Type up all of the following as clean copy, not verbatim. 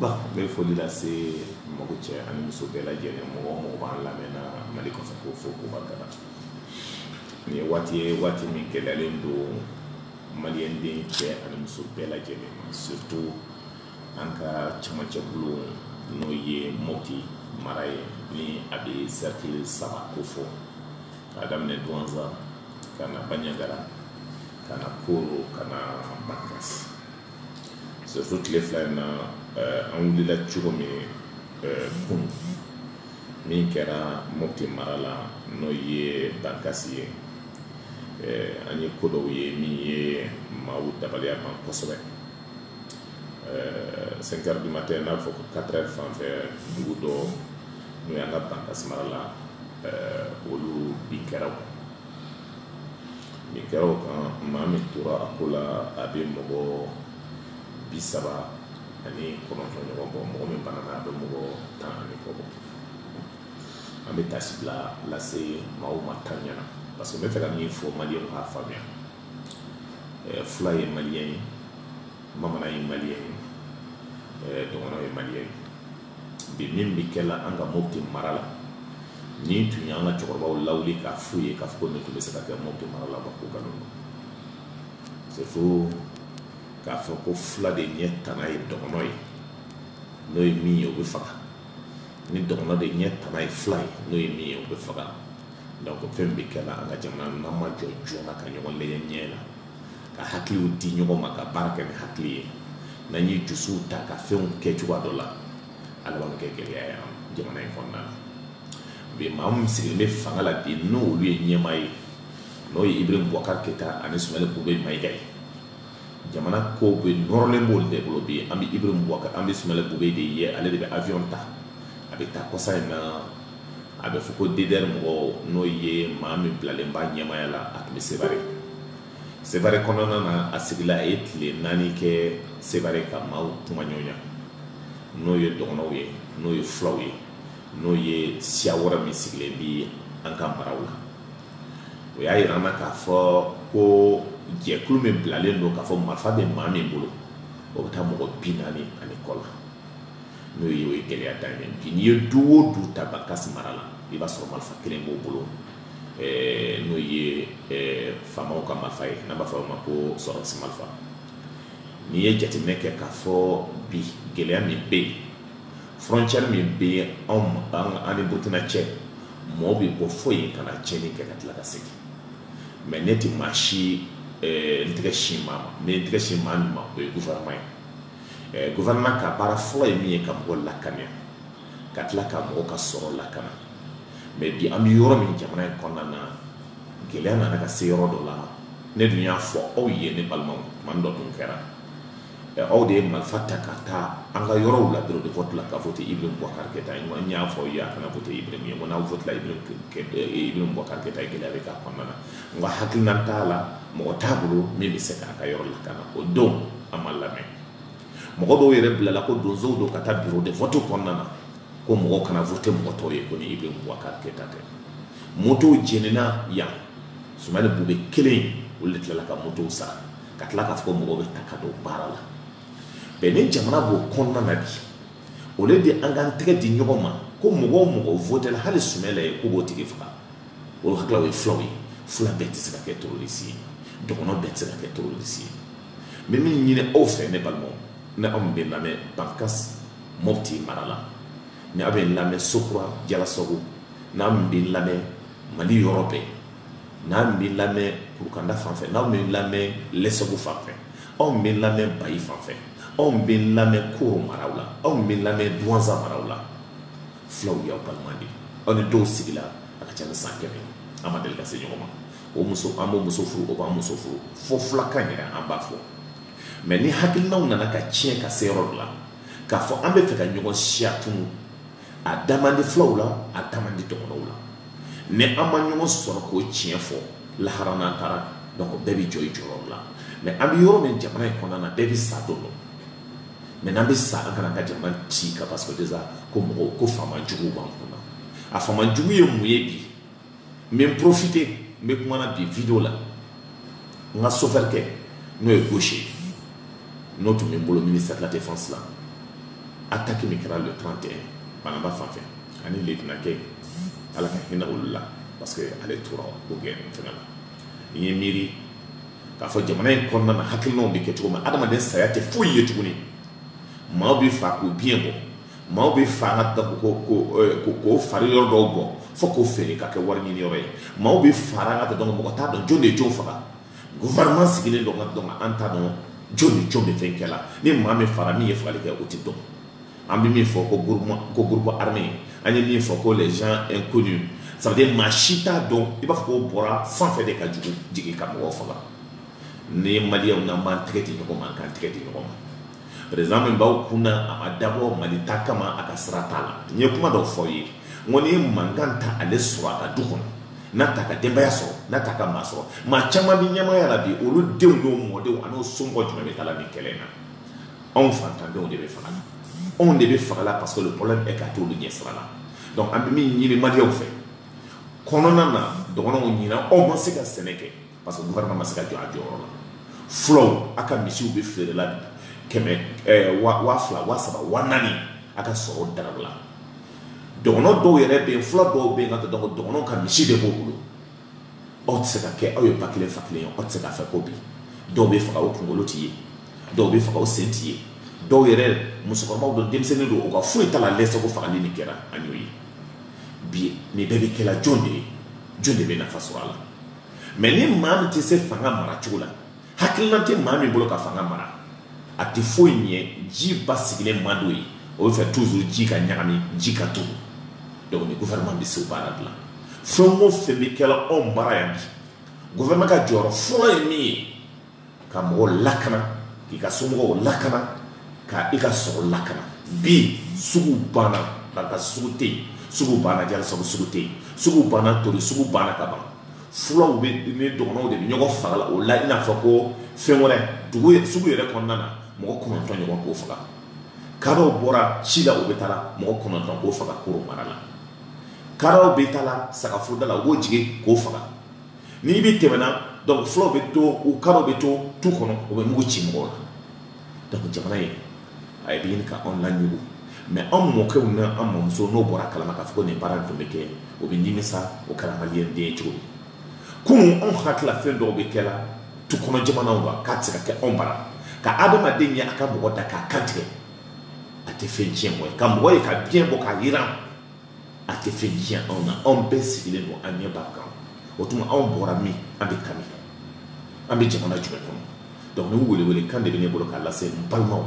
Bon, mais il faut dire là, c'est mon coach, un muso bella jene, mon ban la mena, maliko sa ko fo ko bakara. Ni wati mi kelalen do malien den che un muso bella jene, surtout anka chamache bulu no ye moti maraye ni abi cercle saba ko fo. Adam ne douanza kana banyagara kana koro kana bakas. Surtout les flammes an wulila cogo min kun min kɛra mopti mara la n'o ye bankasi ye an ye ko dɔw ye min ye maaw dabaliya ban kosɛbɛ 5 heures du matin n'a fɔ ko 4 heures fan fɛ dugu dɔ n'o y'an ka bankasi mara la olu bin kɛra kan maa min tora a ko la a bɛ mɔgɔ 30 ani kɔnɔntɔn ɲɔgɔn bɔ mɔgɔ min banana a bɛ mɔgɔ 10 ani kɔ bɔ an bɛ tasi bila lase maaw ma 10 ɲɛna parce que n bɛ fɛ ka min fɔ maliyɛnw k'a faamuya fula ye maliyɛn ye bamanan ye maliyɛn ye dɔgɔnɔ ye maliyɛn ye bi min bɛ kɛ la an ka mopti mara la ni tun y'an ka cɛkɔrɔbaw lawuli k'a f'u ye k'a fɔ ko nin tun bɛ se ka kɛ mopti mara la ba ko ka dɔn c'est faux k'a fɔ ko fula de ɲɛ tana ye dɔgɔnɔ ye n'o ye min ye o bɛ faga ni dɔgɔnɔ de ɲɛ tana ye fula ye n'o ye min ye o bɛ faga donc fɛn bɛ kɛ la an ka jamana n'an ma jɔ joona ka ɲɔgɔn lajɛ ɲɛ la ka hakiliw di ɲɔgɔn ma ka baara kɛ ni hakili ye n'an ye dusuw ta ka fɛnw kɛ cogoya dɔ la ala b'an kɛ gɛlɛya ye jamana in kɔnɔna na bi maa min sigilen bɛ fanga la bi n'olu ye ɲɛmaa ye n'o ye Ibrahim Boubacar Keita ani Sumani Kube Mayiga ye jamana ko bɛ nɔrɔlen b'olu de bolo bi an bɛ Ibrahim Boubacar an bɛ Sumani Kube de ye ale de bɛ avion ta a bɛ taa kɔsa in na a bɛ fɔ ko DDR mɔgɔ n'o ye maa min bilalen ba ɲɛmaaya la a tun bɛ Sevare kɔnɔna na a sigila a ye tile 4 kɛ Sevare ka maaw kuma ɲɔgɔnya n'o ye dɔgɔnɔw ye n'o ye fulaw ye n'o ye siya wɛrɛ min sigilen bi an ka maraw la o y'a yira an na k'a fɔ ko jɛkulu min bilalen don k'a fɔ marifa bɛ maa min bolo o bɛ taa mɔgɔ 40 ani kɔ la n'o ye o ye gɛlɛya dan ye bi n'i ye du o du ta Bankasi mara la i b'a sɔrɔ marifa kelen b'o bolo n'o ye faamaw ka marifa ye n'an b'a fɔ o ma ko sɔrɔsi marifa n'i ye jateminɛ kɛ k'a fɔ bi gɛlɛya min bɛ yen frontière min bɛ yen an ni Burukina cɛ mɔgɔw bɛ bɔ fo yen ka na tiɲɛni kɛ ka tila ka segin mais ne tɛ maa si n tɛgɛ sin maa ma mais n tɛgɛ sin maa min ma o ye gouvernement ye gouvernement ka baara fɔlɔ ye min ye ka mɔgɔ lakaniya ka tila ka mɔgɔ ka sɔrɔ lakana mais bi an bɛ yɔrɔ min jamana in kɔnɔna na gɛlɛya nana ka se yɔrɔ dɔ la ne dun y'a fɔ aw ye ne balimaw tuma dɔ tun kɛra aw de ye marifa ta ka taa an ka yɔrɔw la bureau de vote la ka voter Ibrahim Boubacar Keita ye n y'a fɔ aw ye a kana voter Ibrahim ye n'aw votera Ibrahim Boubacar Keita ye gɛlɛya bɛ k'a kɔnɔna na nka hakilina t'a la mɔgɔ t'a bolo min bɛ se k'a ka yɔrɔ lakana o don an ma lamɛn mɔgɔ dɔw yɛrɛ bilala ko donsow don ka taa bureau de vote kɔnɔna na ko mɔgɔ kana voter mɔgɔ tɔw ye ko ni Ibrahim Boubacar Keita tɛ motow jenina yan Sumani Kube kelen olu de tilala ka motow sara ka tila k'a fɔ ko mɔgɔw bɛ ta ka don baara la bɛn ni jamana b'o kɔnɔna na bi o le de an k'an tɛgɛ di ɲɔgɔn ma ko mɔgɔ o mɔgɔ votera hali Sumala ye ko b'o tigi faga o hakili o ye fulaw ye fula bɛɛ tɛ se ka kɛ terroriste ye dɔgɔnɔ bɛɛ tɛ se ka kɛ terroriste ye mais min ɲini aw fɛ ne balimaw ne aw min bɛ lamɛn Bankasi Mopti mara la ni aw bɛ lamɛn Sokura Jalasago n'aw min bɛ lamɛn Mali yɔrɔ bɛɛ n'aw min bɛ lamɛn Kurukanda fan fɛ n'aw min bɛ lamɛn Lɛsɛgo fan fɛ aw min bɛ lamɛn Bayi fan fɛ aw bɛ lamɛn Koro maraw la aw bɛ lamɛn Douanza maraw la fulaw y'aw balima de aw ni dɔw sigila a ka ca ni 100 an ma deli ka se ɲɔgɔn ma o muso an b'o muso furu o b'an muso furu fo fulakan yɛrɛ an b'a fɔ mais ni hakilinaw nana ka tiɲɛ ka se yɔrɔ dɔ la k'a fɔ an bɛ fɛ ka ɲɔgɔn siya tunu a da man di fulaw la a da man di dɔgɔnɔw la ni an ma ɲɔgɔn sɔrɔ k'o tiɲɛ fɔ lahara n'an taara donc bɛɛ bɛ jɔ i jɔyɔrɔ la mais an bɛ yɔrɔ min jamana in kɔnɔna na bɛɛ bɛ sa don dɔ mais n'an bɛ sa an kana ka jamana ci ka parce que déjà ko mɔgɔw ko faama juguw b'an kunna a faama jugu ye mun ye bi n bɛ n profiter n bɛ kuma na bi video la n ka chauffeur kɛ n'o ye gaucher n'o tun bɛ n bolo ministère de la défense la attaque mi kɛra le 31 banaba fan fɛ ani lieutenant kɛ ala ka hinɛ olu la parce que ale tora o gɛn fɛnɛ la n ye miiri k'a fɔ jamana in kɔnɔna na hakilinaw bɛ kɛ cogo min adamaden saya tɛ foyi ye tuguni maaw bɛ fa k'u biɲɛ bɔ maaw bɛ fa an ka k'o fari yɔrɔ dɔw bɔ fo k'o feere ka kɛ wari ɲini yɔrɔ ye maaw bɛ fara an ka dɔn mɔgɔ t'a dɔn jɔn de ye jɔn faga gouvernement sigilen dɔn ka dɔn an t'a dɔn jɔn ni jɔn bɛ fɛn kɛ la ni maa min fara min ye fagali kɛ o tɛ dɔn an bɛ min fɔ ko groupe armé an ye min fɔ ko les gens inconnus ça veut dire maa si t'a dɔn i b'a fɔ k'o bɔra sanfɛ de ka jugu jigin ka mɔgɔw faga ni ye maliyɛnw n'an b'an tɛgɛ di ɲɔgɔn ma an k'an tɛgɛ di ɲɔgɔn ma président min b'aw kunna a ma dabɔ mali ta kama a ka sira t'a la n ye kuma dɔ fɔ ye n ko ni ye mankan ta ale sɔrɔ a ka du kɔnɔ n'a ta ka denbaya sɔrɔ n'a ta ka maa sɔrɔ maa caman bɛ ɲɛmaya la bi olu denw n'o mɔdenw an'o somɔgɔ jumɛn bɛ taa la nin kɛlɛ in na anw fantandenw de bɛ faga la anw de bɛ faga la parce que le problème est k'a t'olu ɲɛ sira la donc an bɛ min ɲini maliyɛnw fɛ kɔnɔna na dɔgɔnɔnw ɲina aw ma se ka sɛnɛ kɛ parce que gouvernement ma se ka jɔ a jɔyɔrɔ la fulaw a ka misiw bɛ feere la 100 2,000 3,000 4,000 a ka sɔrɔ dara la dɔgɔnɔ dɔw yɛrɛ bɛ yen fula dɔw bɛ yen ka dɔgɔ dɔgɔnɔ ka misi de b'o bolo aw tɛ se ka kɛ aw ye ba kelen fa kelen ye aw tɛ se ka fɛ ko bi dɔw bɛ faga o kunkolo t'i ye dɔw bɛ faga o sen t'i ye dɔw yɛrɛ musokɔrɔbaw don denmisɛnnin don o ka foyi t'a la lɛsɛ ko fagali nin kɛra an y'o ye bi nin bɛɛ bɛ kɛla jɔn de bɛ nafa sɔrɔ a la mais ni maa min tɛ se fanga mara cogo la hakilina tɛ maa min bolo ka fanga mara a tɛ foyi ɲɛ ji ba sigilen man d'o ye o bɛ fɛ toujours ji ka ɲagami ji ka to donc ni gouvernement bɛ se o baara dilan fɛn o fɛn bɛ kɛla anw mara yan bi gouvernement ka jɔyɔrɔ fɔlɔ ye min ye ka mɔgɔw lakana k'i ka somɔgɔw lakana ka i ka sɔrɔ lakana bi sugu banna barika sugu tɛ yen sugu banna jala sabu sugu tɛ yen sugu banna tori sugu banna ka ban fulaw bɛ ni dɔgɔnɔw de bɛ ɲɔgɔn faga la o la i n'a fɔ ko fɛn wɛrɛ sugu yɛrɛ kɔnɔna na mɔgɔ 9 ɲɔgɔn k'o faga karaw bɔra ci la o bɛ taa la mɔgɔ 9 k'o faga koro mara la karaw bɛ taa la sagafuruda la o b'o jigin k'o faga n'i bɛ tɛmɛna donc fulaw bɛ to u karaw bɛ to tu kɔnɔ o bɛ mugu ci mɔgɔw la donc jamana in a ye ɲini ka anw laɲugu mais anw mɔkɛw n'an mɔmusow n'o bɔra kalama k'a fɔ ko nin baara in tun bɛ kɛ o bɛ nimisa o kɛra maliyɛn den ye cogo di kunun anw hakilila fɛn dɔw bɛ kɛ la tu kɔnɔ jamanaw la k'a tɛ se ka kɛ anw bara ka adamaden ye a ka mɔgɔ da k'a kantigɛ a tɛ fɛn tiɲɛ mɔgɔ ye ka mɔgɔ ye ka biɲɛ bɔ k'a yiran a tɛ fɛn tiɲɛ anw na anw bɛɛ sigilen don an ɲɛ b'a kan o tuma anw bɔra min an bɛ taa min an bɛ jamana jumɛn kɔnɔ donc ni welewele kan de bɛ ne bolo k'a lase n balimaw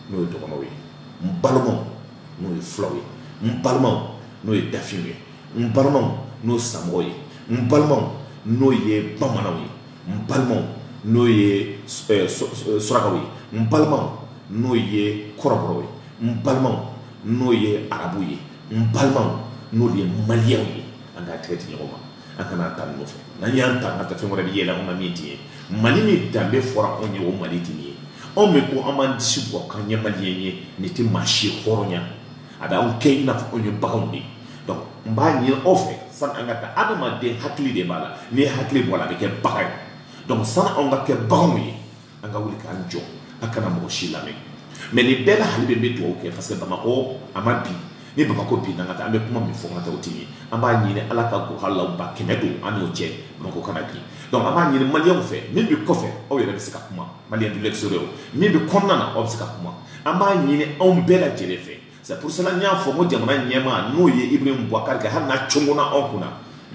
n'o ye dɔgɔnɔw ye n balimaw n'o ye fulaw ye n balimaw n'o ye dafinw ye n balimaw n'o ye samɔgɔw ye n balimaw n'o ye bamananw ye n balimaw n'o ye surakaw ye n balimaw n'o ye kɔrɔbɔrɔw ye n balimaw n'o ye arabuw ye n balimaw n'o ye maliyɛnw ye an k'a tɛgɛ di ɲɔgɔn ma an kana ta nin nɔfɛ n'an y'an ta an ka fɛn wɛrɛ bɛ yɛlɛ anw na min tɛ ye mali min danbe fɔra anw ye o mali tɛ nin ye anw bɛ ko an b'an disi bɔ k'an ye maliyɛn ye nin tɛ maa si hɔrɔnya a bɛ anw kɛ i n'a fɔ anw ye baganw de ye donc n b'a ɲini aw fɛ sani an ka taa adamaden hakili de b'a la n'i ye hakili bɔ a la a bɛ kɛ bagan ye donc sani anw ka kɛ baganw ye an ka wuli k'an jɔ a kana mɔgɔ si lamɛn mais nin bɛɛ la hali bɛ n bɛ dugawu kɛ parce que Bamako a ma bin ni Bamako bin na ka taa an bɛ kuma min fɔ n ka taa o tɛ ye an b'a ɲini ala ka gohalaw ba 100 don an n'o cɛ Bamako kana bin donc an b'a ɲini maliyɛnw fɛ min bɛ kɔfɛ aw yɛrɛ bɛ se ka kuma maliyɛn du l'extérieur min bɛ kɔnɔna na aw bɛ se ka kuma an b'a ɲini anw bɛɛ lajɛlen fɛ c'est pour cela n y'a fɔ n ko jamana ɲɛmaa n'o ye Ibrahim Boubacar kɛ hali n'a cɔngɔnna anw kunna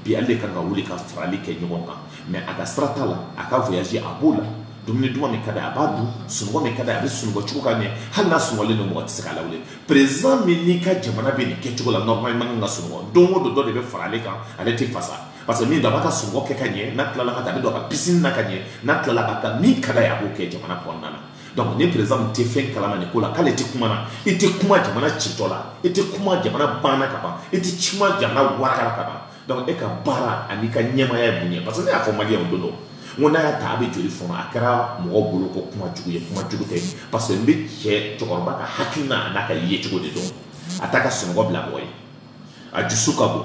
bi ale de kan ka wuli ka farali kɛ ɲɔgɔn kan mais a ka sira t'a la a ka voyager a b'o la dumuni duman min ka d'a ye a b'a dun sunɔgɔ min ka d'a ye a bɛ sunɔgɔ cogo ka ɲɛ hali n'a sunɔgɔlen don mɔgɔ tɛ se k'a lawuli président min n'i ka jamana bɛ nin kɛcogo la normalement kan ka sunɔgɔ don o don dɔ de bɛ fara ale kan ale tɛ fasa parce que min don a b'a ka sunɔgɔ kɛ ka ɲɛ n'a tilala ka taa a bɛ don a ka piscine na ka ɲɛ n'a tilala ka taa min ka d'a ye a b'o kɛ jamana kɔnɔna na donc ni président min tɛ fɛn kalama nin ko la k'ale tɛ kuma na i tɛ kuma jamana citɔ la i tɛ kuma jamana banna ka ban i tɛ kuma jamana warakala ka ban donc e ka baara ani ka ɲɛmaaya ye mun ye parce que ne y'a fɔ maliyɛnw don dɔ n ko n'a y'a ta a bɛ joli fɔnɔ a kɛra mɔgɔw bolo ko kuma jugu ye kuma jugu tɛ parce que n bɛ cɛ cɛkɔrɔba ka hakilina n'a ka yecogo de dɔn a t'a ka sunɔgɔ bila mɔgɔ ye a dusu ka bon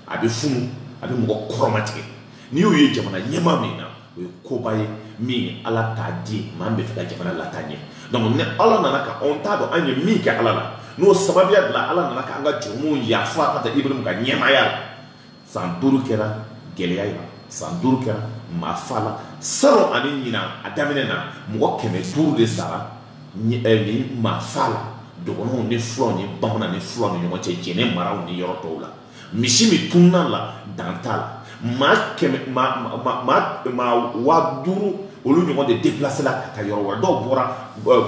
a bɛ funu a bɛ mɔgɔ kɔrɔmatigɛ n'i y'o ye jamana ɲɛmaa min na o ye koba ye min ala t'a di maa min bɛ fɛ ka jamana lataa ɲɛ donc ni ala nana ka anw t'a dɔn an ye min kɛ ala la n'o sababuya la ala nana k'an ka jurumu yafa ka taa Ibrim ka ɲɛmaaya la san 5 kɛra gɛlɛya ye san 5 kɛra maafa la salon ani ɲina a daminɛ na mɔgɔ 500 de sara ni maafa la dɔgɔnɔw ni fulaw ni bamanan ni fulaw ni ɲɔgɔn cɛ jɛnɛ maraw ni yɔrɔ tɔw la misi min tununa la dan t'a la maa 500 olu ɲɔgɔn de déplacé la ka taa yɔrɔ wɛrɛ dɔw bɔra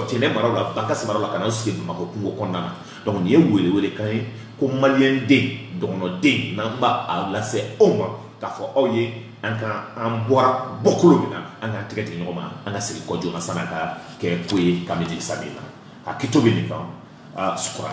jɛnɛ maraw la Bakassi maraw la ka na sigi Bamakɔ kungo kɔnɔna na donc nin ye wele kan ye ko maliyɛn den dɔgɔnɔden n'an b'a lase aw ma k'a fɔ aw ye an bɔra bɔkolo min na an k'an tigɛ tigɛ ɲɔgɔn ma an ka segin kɔ joona san'a ka kɛ ko ye k'an bɛ jigin samiyɛ la a kɛto bɛ nin kan sukura